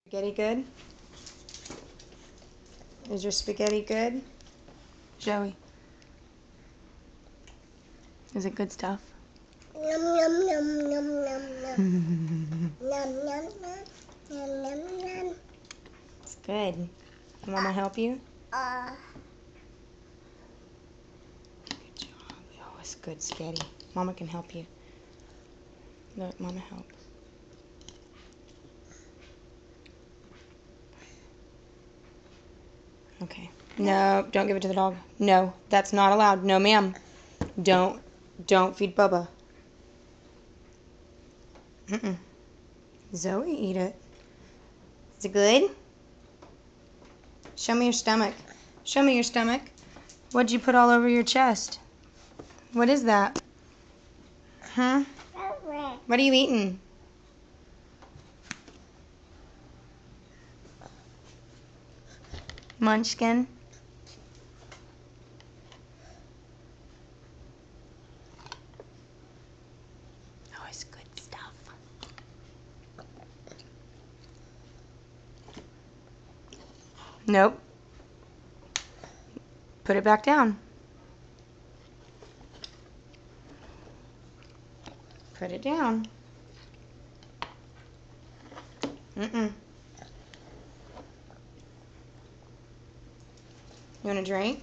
Spaghetti good? Is your spaghetti good? Joey, is it good stuff? Yum yum yum yum yum yum. Yum yum yum yum yum. It's good. Mama help you? Good job. Oh, it's good spaghetti. Mama can help you. Look, Mama help. Okay. No, don't give it to the dog. No, that's not allowed. No, ma'am. Don't feed Bubba. Mm-mm. Zoe, eat it. Is it good? Show me your stomach. Show me your stomach. What'd you put all over your chest? What is that? Huh? What are you eating? Munchkin? Oh, it's good stuff. Nope. Put it back down. Put it down. Mm-mm. You want a drink?